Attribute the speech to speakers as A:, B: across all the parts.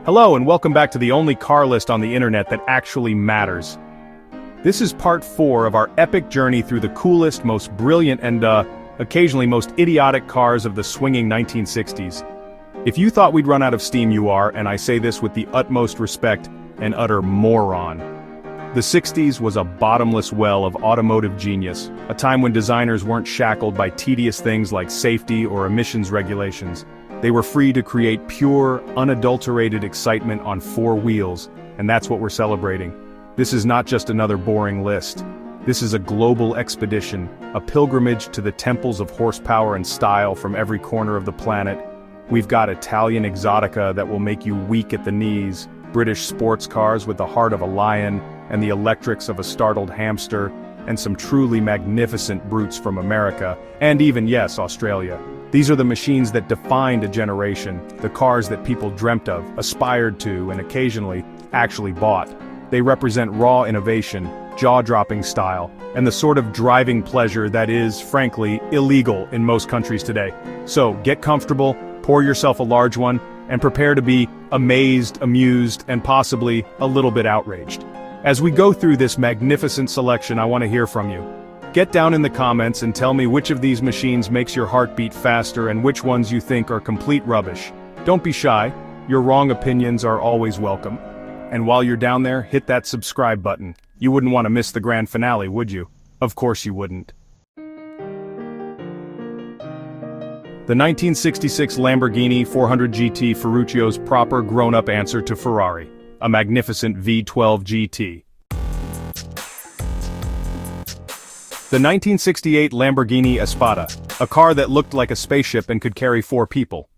A: Hello and welcome back to the only car list on the internet that actually matters. This is part 4 of our epic journey through the coolest, most brilliant and, occasionally most idiotic cars of the swinging 1960s. If you thought we'd run out of steam, you are, and I say this with the utmost respect, an utter moron. The 60s was a bottomless well of automotive genius, a time when designers weren't shackled by tedious things like safety or emissions regulations. They were free to create pure, unadulterated excitement on 4 wheels, and that's what we're celebrating. This is not just another boring list. This is a global expedition, a pilgrimage to the temples of horsepower and style from every corner of the planet. We've got Italian exotica that will make you weak at the knees, British sports cars with the heart of a lion, and the electrics of a startled hamster, and some truly magnificent brutes from America, and even, yes, Australia. These are the machines that defined a generation, the cars that people dreamt of, aspired to, and occasionally, actually bought. They represent raw innovation, jaw-dropping style, and the sort of driving pleasure that is, frankly, illegal in most countries today. So, get comfortable, pour yourself a large one, and prepare to be amazed, amused, and possibly a little bit outraged. As we go through this magnificent selection, I want to hear from you. Get down in the comments and tell me which of these machines makes your heart beat faster and which ones you think are complete rubbish. Don't be shy, your wrong opinions are always welcome. And while you're down there, hit that subscribe button. You wouldn't want to miss the grand finale, would you? Of course you wouldn't. The 1966 Lamborghini 400 GT Ferruccio's proper grown-up answer to Ferrari, a magnificent V12 GT. The 1968 Lamborghini Espada, a car that looked like a spaceship and could carry 4 people.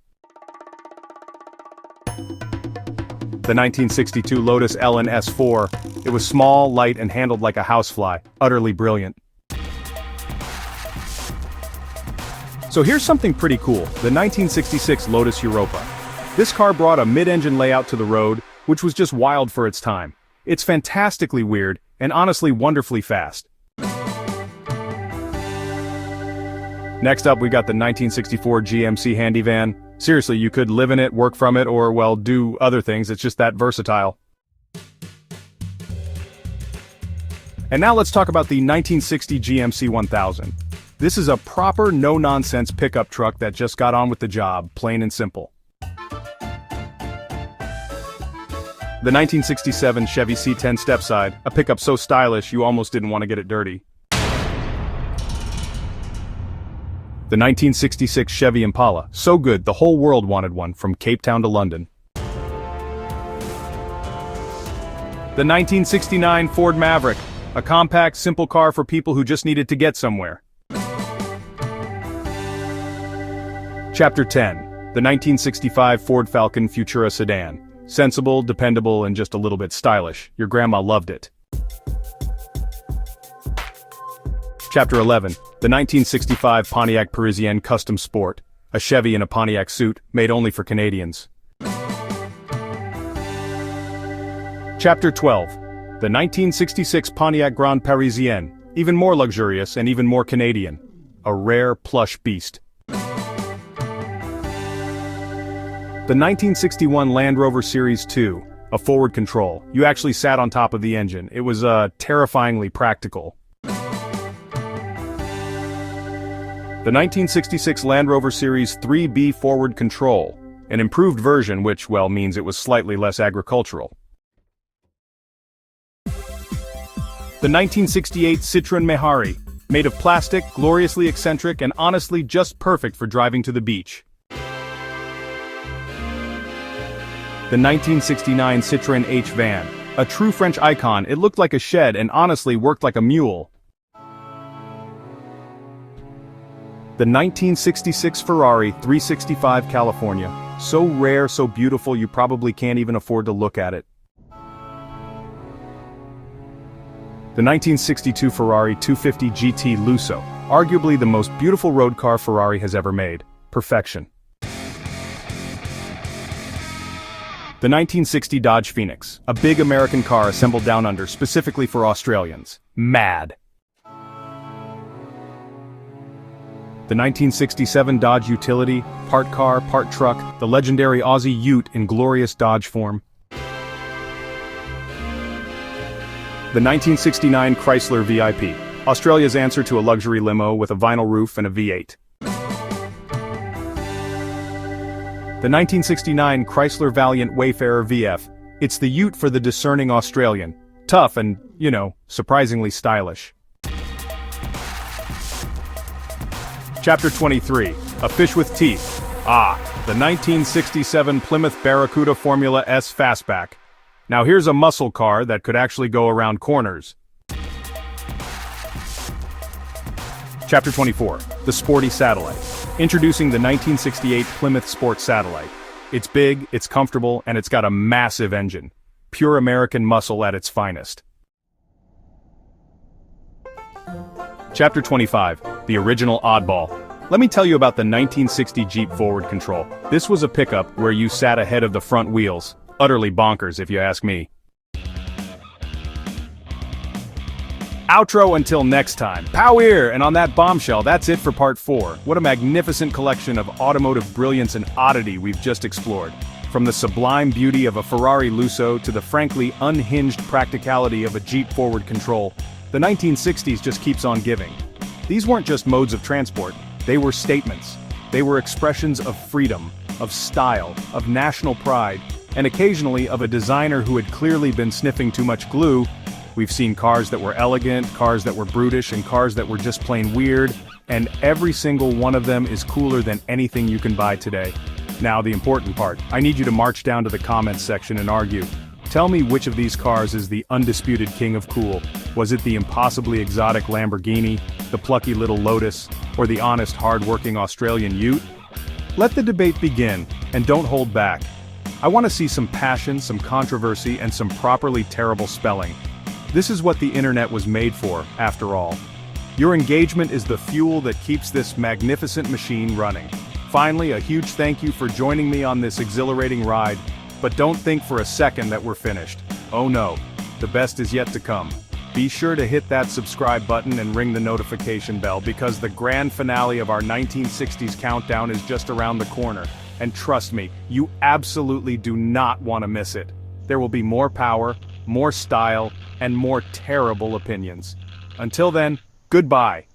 A: The 1962 Lotus Elan S4, it was small, light, and handled like a housefly, utterly brilliant. So here's something pretty cool, the 1966 Lotus Europa. This car brought a mid-engine layout to the road, which was just wild for its time. It's fantastically weird, and honestly wonderfully fast. Next up, we got the 1964 GMC Handy Van. Seriously, you could live in it, work from it, or, well, do other things, it's just that versatile. And now let's talk about the 1960 GMC 1000. This is a proper, no-nonsense pickup truck that just got on with the job, plain and simple. The 1967 Chevy C10 Stepside, a pickup so stylish you almost didn't want to get it dirty. The 1966 Chevy Impala, so good the whole world wanted one from Cape Town to London. The 1969 Ford Maverick, a compact, simple car for people who just needed to get somewhere. Chapter 10, the 1965 Ford Falcon Futura Sedan. Sensible, dependable, and just a little bit stylish. Your grandma loved it. Chapter 11, the 1965 Pontiac Parisienne Custom Sport, a Chevy in a Pontiac suit, made only for Canadians. Chapter 12, the 1966 Pontiac Grand Parisienne, even more luxurious and even more Canadian, a rare plush beast. The 1961 Land Rover Series 2, a forward control. You actually sat on top of the engine. It was, terrifyingly practical. The 1966 Land Rover Series 3B forward control, an improved version which, well, means it was slightly less agricultural. The 1968 Citroën Mehari, made of plastic, gloriously eccentric, and honestly just perfect for driving to the beach. The 1969 Citroën H van, a true French icon. It looked like a shed and honestly worked like a mule. The 1966 Ferrari 365 California, so rare, so beautiful you probably can't even afford to look at it. The 1962 Ferrari 250 GT Lusso, arguably the most beautiful road car Ferrari has ever made. Perfection. The 1960 Dodge Phoenix, a big American car assembled down under specifically for Australians. Mad. The The 1967 Dodge Utility, part car, part truck, the legendary Aussie Ute in glorious Dodge form. The 1969 Chrysler VIP, Australia's answer to a luxury limo with a vinyl roof and a V8. The 1969 Chrysler Valiant Wayfarer VF, it's the Ute for the discerning Australian. Tough and, surprisingly stylish. Chapter 23, A Fish with Teeth. The 1967 Plymouth Barracuda Formula S Fastback. Now here's a muscle car that could actually go around corners. Chapter 24, The Sporty Satellite. Introducing the 1968 Plymouth Sport Satellite. It's big, it's comfortable, and it's got a massive engine. Pure American muscle at its finest. Chapter 25, The Original Oddball. Let me tell you about the 1960 Jeep Forward Control. This was a pickup where you sat ahead of the front wheels. Utterly bonkers if you ask me. Outro until next time. Pow-ear! And on that bombshell, that's it for part 4. What a magnificent collection of automotive brilliance and oddity we've just explored. From the sublime beauty of a Ferrari Lusso to the frankly unhinged practicality of a Jeep Forward Control, the 1960s just keeps on giving. These weren't just modes of transport, they were statements. They were expressions of freedom, of style, of national pride, and occasionally of a designer who had clearly been sniffing too much glue. We've seen cars that were elegant, cars that were brutish, and cars that were just plain weird, and every single one of them is cooler than anything you can buy today. Now the important part, I need you to march down to the comments section and argue. Tell me which of these cars is the undisputed king of cool. Was it the impossibly exotic Lamborghini, the plucky little Lotus, or the honest, hard-working Australian Ute? Let the debate begin, and don't hold back. I want to see some passion, some controversy, and some properly terrible spelling. This is what the internet was made for, after all. Your engagement is the fuel that keeps this magnificent machine running. Finally, a huge thank you for joining me on this exhilarating ride, but don't think for a second that we're finished. Oh no, the best is yet to come. Be sure to hit that subscribe button and ring the notification bell because the grand finale of our 1960s countdown is just around the corner. And trust me, you absolutely do not want to miss it. There will be more power, more style, and more terrible opinions. Until then, goodbye.